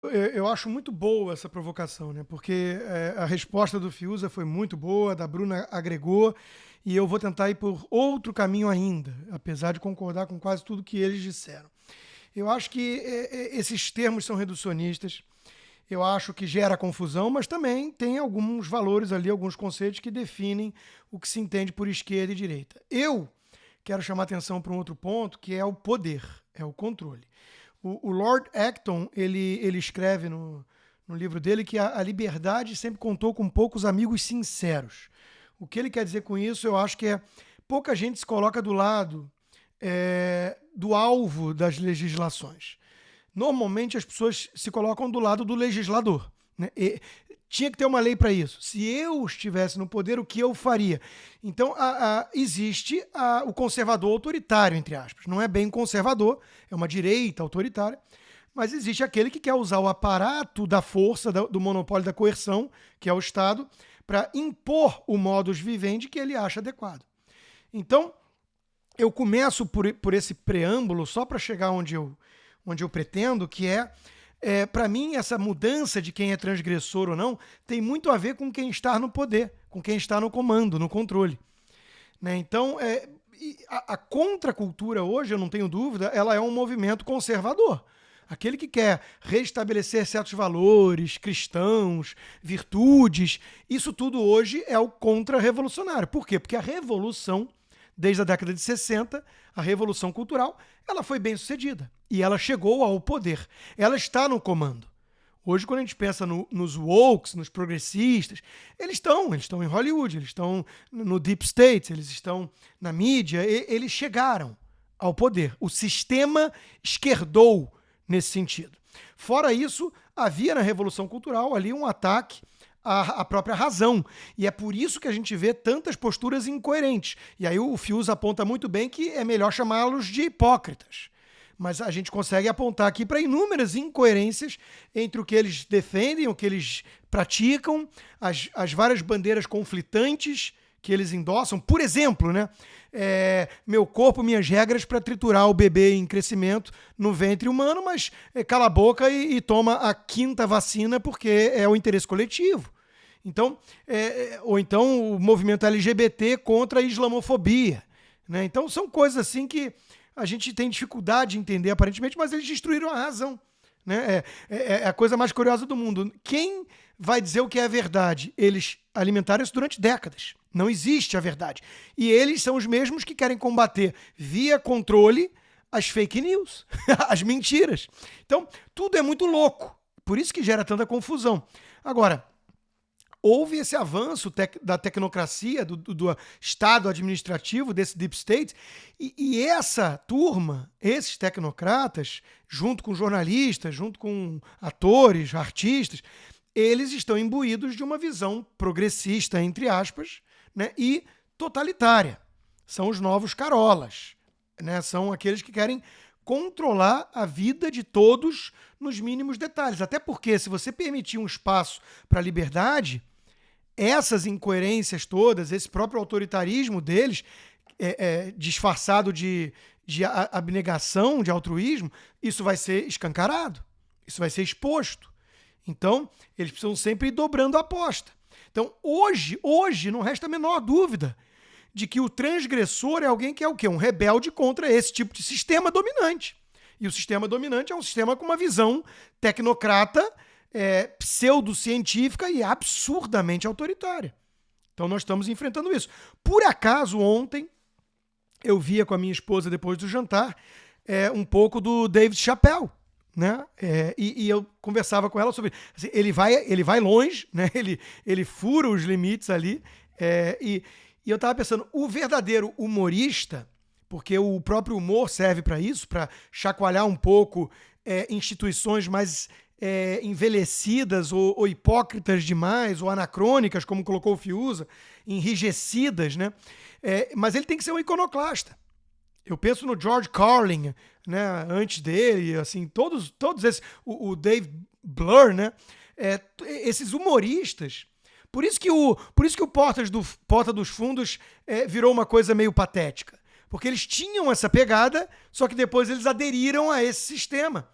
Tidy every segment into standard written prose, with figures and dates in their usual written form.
Eu acho muito boa essa provocação, né? Porque a resposta do Fiuza foi muito boa, da Bruna agregou, e eu vou tentar ir por outro caminho ainda, apesar de concordar com quase tudo que eles disseram. Eu acho que esses termos são reducionistas, eu acho que gera confusão, mas também tem alguns valores ali, alguns conceitos que definem o que se entende por esquerda e direita. Eu quero chamar atenção para um outro ponto, que é o poder, é o controle. O Lord Acton, ele escreve no livro dele que a liberdade sempre contou com poucos amigos sinceros. O que ele quer dizer com isso, eu acho que pouca gente se coloca do lado do alvo das legislações. Normalmente as pessoas se colocam do lado do legislador. Né? Tinha que ter uma lei para isso. Se eu estivesse no poder, o que eu faria? Então, existe o conservador autoritário, entre aspas. Não é bem conservador, é uma direita autoritária, mas existe aquele que quer usar o aparato da força, do monopólio da coerção, que é o Estado, para impor o modus vivendi que ele acha adequado. Então, eu começo por esse preâmbulo só para chegar onde eu pretendo, que para mim, essa mudança de quem é transgressor ou não tem muito a ver com quem está no poder, com quem está no comando, no controle. Né? Então, a contracultura hoje, eu não tenho dúvida, ela é um movimento conservador. Aquele que quer restabelecer certos valores cristãos, virtudes, isso tudo hoje é o contra-revolucionário. Por quê? Porque a revolução, desde a década de 60, a revolução cultural, ela foi bem sucedida. E ela chegou ao poder. Ela está no comando. Hoje, quando a gente pensa nos wokes, nos progressistas, eles estão em Hollywood, eles estão no Deep State, eles estão na mídia, eles chegaram ao poder. O sistema esquerdou nesse sentido. Fora isso, havia na Revolução Cultural ali um ataque à própria razão. E é por isso que a gente vê tantas posturas incoerentes. E aí o Fius aponta muito bem que é melhor chamá-los de hipócritas. Mas a gente consegue apontar aqui para inúmeras incoerências entre o que eles defendem, o que eles praticam, as várias bandeiras conflitantes que eles endossam. Por exemplo, né? Meu corpo, minhas regras para triturar o bebê em crescimento no ventre humano, mas cala a boca e toma a quinta vacina porque é o interesse coletivo. Então, ou então o movimento LGBT contra a islamofobia. Né? Então, são coisas assim que a gente tem dificuldade de entender, aparentemente, mas eles destruíram a razão. Né? É a coisa mais curiosa do mundo. Quem vai dizer o que é verdade? Eles alimentaram isso durante décadas. Não existe a verdade. E eles são os mesmos que querem combater via controle as fake news, as mentiras. Então, tudo é muito louco. Por isso que gera tanta confusão. Agora, houve esse avanço da tecnocracia, do Estado administrativo, desse Deep State, e essa turma, esses tecnocratas, junto com jornalistas, junto com atores, artistas, eles estão imbuídos de uma visão progressista, entre aspas, né, e totalitária. São os novos carolas. Né, são aqueles que querem controlar a vida de todos nos mínimos detalhes. Até porque, se você permitir um espaço para a liberdade, essas incoerências todas, esse próprio autoritarismo deles, disfarçado de abnegação, de altruísmo, isso vai ser escancarado, isso vai ser exposto. Então, eles precisam sempre ir dobrando a aposta. Então, hoje não resta a menor dúvida de que o transgressor é alguém que é o quê? Um rebelde contra esse tipo de sistema dominante. E o sistema dominante é um sistema com uma visão tecnocrata, pseudocientífica e absurdamente autoritária. Então nós estamos enfrentando isso. Por acaso, ontem, eu via com a minha esposa, depois do jantar, um pouco do David Chappelle. Né? E eu conversava com ela sobre... Assim, ele vai longe, né? ele fura os limites ali. E eu estava pensando, o verdadeiro humorista, porque o próprio humor serve para isso, para chacoalhar um pouco instituições mais envelhecidas ou hipócritas demais, ou anacrônicas, como colocou o Fiuza, enrijecidas, né? Mas ele tem que ser um iconoclasta. Eu penso no George Carlin, né, antes dele, assim, todos esses, o Dave Blur, né, esses humoristas. Por isso que o Porta dos Fundos virou uma coisa meio patética. Porque eles tinham essa pegada, só que depois eles aderiram a esse sistema.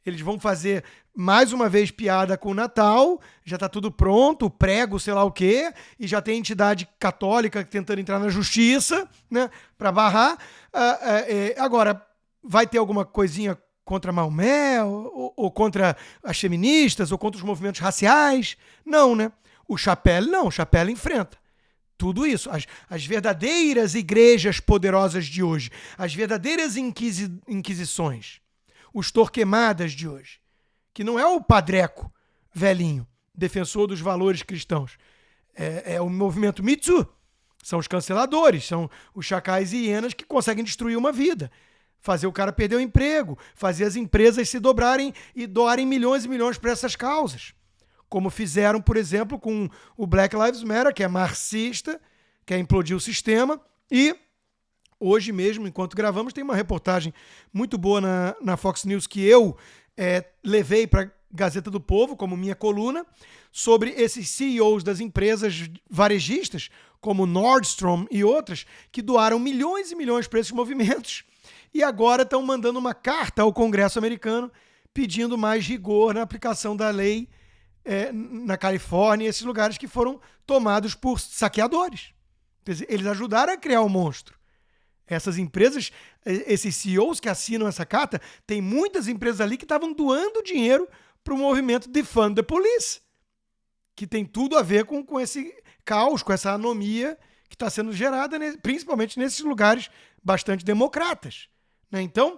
Eles vão fazer, mais uma vez, piada com o Natal, já está tudo pronto, prego, sei lá o quê, e já tem entidade católica tentando entrar na justiça, né, para barrar. Agora, vai ter alguma coisinha contra Maomé, ou contra as feministas, ou contra os movimentos raciais? Não, né? O Chapelle não, o Chapelle enfrenta tudo isso. As verdadeiras igrejas poderosas de hoje, as verdadeiras inquisições, os Torquemadas de hoje, que não é o padreco velhinho, defensor dos valores cristãos, é o movimento Mitsu, são os canceladores, são os chacais e hienas que conseguem destruir uma vida, fazer o cara perder o emprego, fazer as empresas se dobrarem e doarem milhões e milhões para essas causas. Como fizeram, por exemplo, com o Black Lives Matter, que é marxista, quer implodir o sistema. E hoje mesmo, enquanto gravamos, tem uma reportagem muito boa na Fox News que eu levei para a Gazeta do Povo, como minha coluna, sobre esses CEOs das empresas varejistas, como Nordstrom e outras, que doaram milhões e milhões para esses movimentos e agora estão mandando uma carta ao Congresso americano pedindo mais rigor na aplicação da lei na Califórnia, esses lugares que foram tomados por saqueadores. Eles ajudaram a criar o monstro. Essas empresas, esses CEOs que assinam essa carta, tem muitas empresas ali que estavam doando dinheiro para o movimento Defund the Police, que tem tudo a ver com esse caos, com essa anomia que está sendo gerada, principalmente nesses lugares bastante democratas. Né? Então,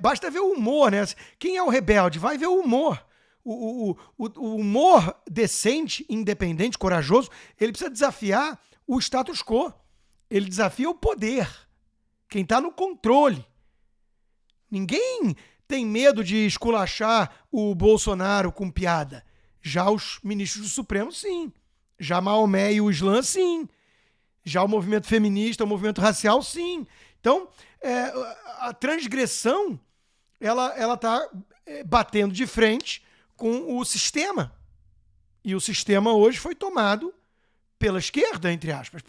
basta ver o humor. Né? Quem é o rebelde? Vai ver o humor. O humor decente, independente, corajoso, ele precisa desafiar o status quo. Ele desafia o poder. Quem está no controle. Ninguém tem medo de esculachar o Bolsonaro com piada. Já os ministros do Supremo, sim. Já Maomé e o Islã, sim. Já o movimento feminista, o movimento racial, sim. Então, a transgressão, ela está batendo de frente com o sistema. E o sistema hoje foi tomado pela esquerda, entre aspas,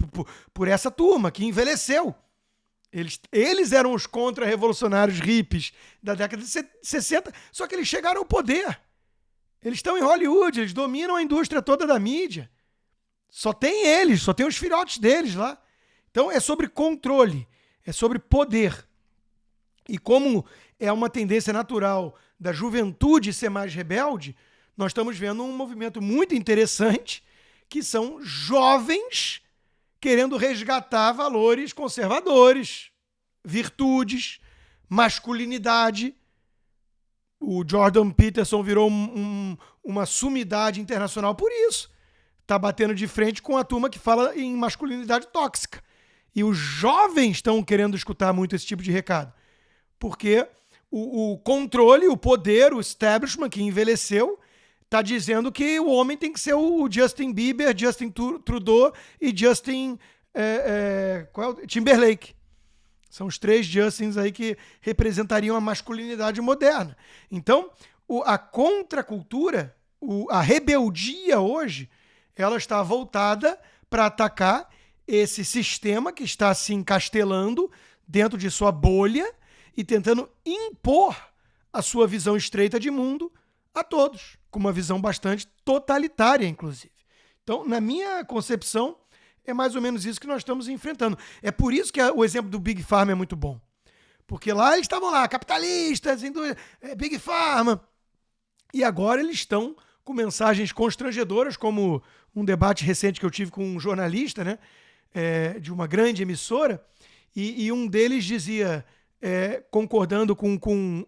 por essa turma que envelheceu. Eles eram os contra-revolucionários hippies da década de 60, só que eles chegaram ao poder. Eles estão em Hollywood, eles dominam a indústria toda da mídia. Só tem eles, só tem os filhotes deles lá. Então é sobre controle, é sobre poder. E como é uma tendência natural da juventude ser mais rebelde, nós estamos vendo um movimento muito interessante, que são jovens querendo resgatar valores conservadores, virtudes, masculinidade. O Jordan Peterson virou uma sumidade internacional por isso. Está batendo de frente com a turma que fala em masculinidade tóxica. E os jovens estão querendo escutar muito esse tipo de recado. Porque o controle, o poder, o establishment que envelheceu, está dizendo que o homem tem que ser o Justin Bieber, Justin Trudeau e Justin Timberlake. São os 3 Justins aí que representariam a masculinidade moderna. Então, a contracultura, a rebeldia hoje, ela está voltada para atacar esse sistema que está se encastelando dentro de sua bolha e tentando impor a sua visão estreita de mundo a todos, com uma visão bastante totalitária, inclusive. Então, na minha concepção, é mais ou menos isso que nós estamos enfrentando. É por isso que o exemplo do Big Pharma é muito bom. Porque lá eles estavam lá, capitalistas, Big Pharma. E agora eles estão com mensagens constrangedoras, como um debate recente que eu tive com um jornalista, né, de uma grande emissora, e um deles dizia, concordando com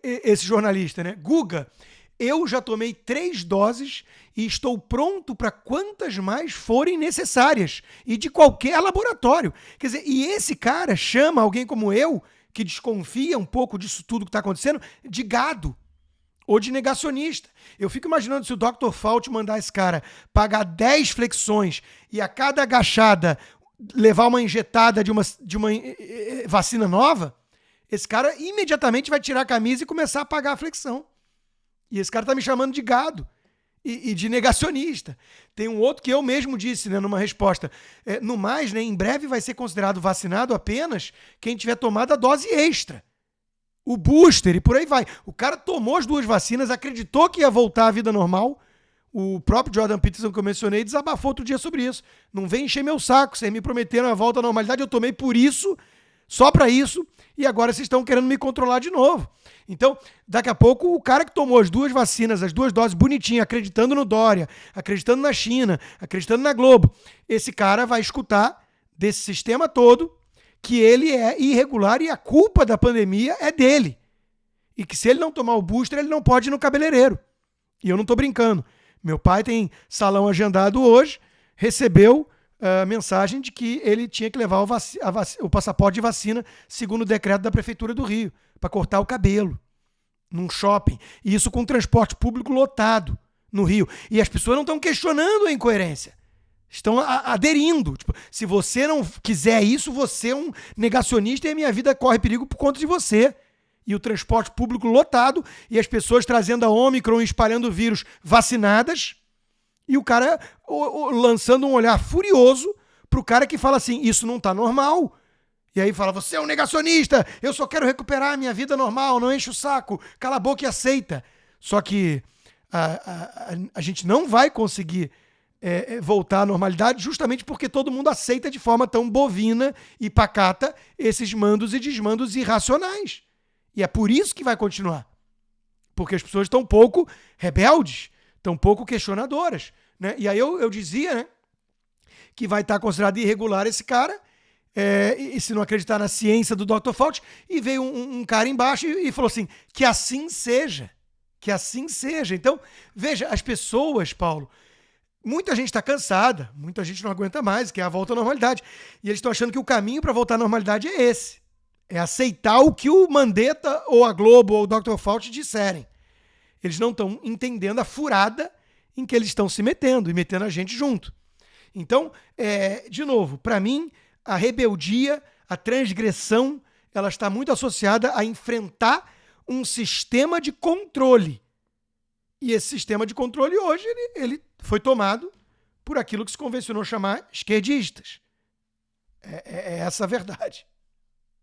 esse jornalista, né, Guga, eu já tomei 3 doses e estou pronto para quantas mais forem necessárias e de qualquer laboratório. Quer dizer, e esse cara chama alguém como eu, que desconfia um pouco disso tudo que está acontecendo, de gado ou de negacionista. Eu fico imaginando se o Dr. Fauci mandar esse cara pagar 10 flexões e a cada agachada levar uma injetada de uma vacina nova, esse cara imediatamente vai tirar a camisa e começar a pagar a flexão. E esse cara tá me chamando de gado e de negacionista. Tem um outro que eu mesmo disse, né, numa resposta. No mais, né, em breve vai ser considerado vacinado apenas quem tiver tomado a dose extra. o booster e por aí vai. O cara tomou as 2 vacinas, acreditou que ia voltar à vida normal. O próprio Jordan Peterson que eu mencionei desabafou outro dia sobre isso. Não vem encher meu saco, vocês me prometeram a volta à normalidade, eu tomei por isso, só pra isso, e agora vocês estão querendo me controlar de novo. Então, daqui a pouco, o cara que tomou as 2 vacinas, as 2 doses bonitinho, acreditando no Dória, acreditando na China, acreditando na Globo, esse cara vai escutar desse sistema todo que ele é irregular e a culpa da pandemia é dele. E que se ele não tomar o booster, ele não pode ir no cabeleireiro. E eu não tô brincando. Meu pai tem salão agendado hoje, recebeu a mensagem de que ele tinha que levar o passaporte de vacina, segundo o decreto da Prefeitura do Rio, para cortar o cabelo num shopping. E isso com transporte público lotado no Rio. E as pessoas não estão questionando a incoerência. Estão aderindo. Tipo, se você não quiser isso, você é um negacionista e a minha vida corre perigo por conta de você. E o transporte público lotado e as pessoas trazendo a Ômicron e espalhando o vírus vacinadas. E o cara lançando um olhar furioso pro cara que fala assim, isso não tá normal. E aí fala, você é um negacionista, eu só quero recuperar a minha vida normal, não enche o saco, cala a boca e aceita. Só que a gente não vai conseguir voltar à normalidade justamente porque todo mundo aceita de forma tão bovina e pacata esses mandos e desmandos irracionais. E é por isso que vai continuar. Porque as pessoas estão pouco rebeldes, estão pouco questionadoras. Né? E aí eu dizia, né, que vai estar considerado irregular esse cara, e se não acreditar na ciência do Dr. Fauci, e veio um cara embaixo e falou assim, que assim seja. Que assim seja. Então, veja, as pessoas, Paulo, muita gente está cansada, muita gente não aguenta mais, que é a volta à normalidade. E eles estão achando que o caminho para voltar à normalidade é esse. É aceitar o que o Mandetta, ou a Globo, ou o Dr. Fauci disserem. Eles não estão entendendo a furada em que eles estão se metendo, e metendo a gente junto. Então, de novo, para mim, a rebeldia, a transgressão, ela está muito associada a enfrentar um sistema de controle. E esse sistema de controle hoje, ele foi tomado por aquilo que se convencionou chamar esquerdistas. É essa a verdade.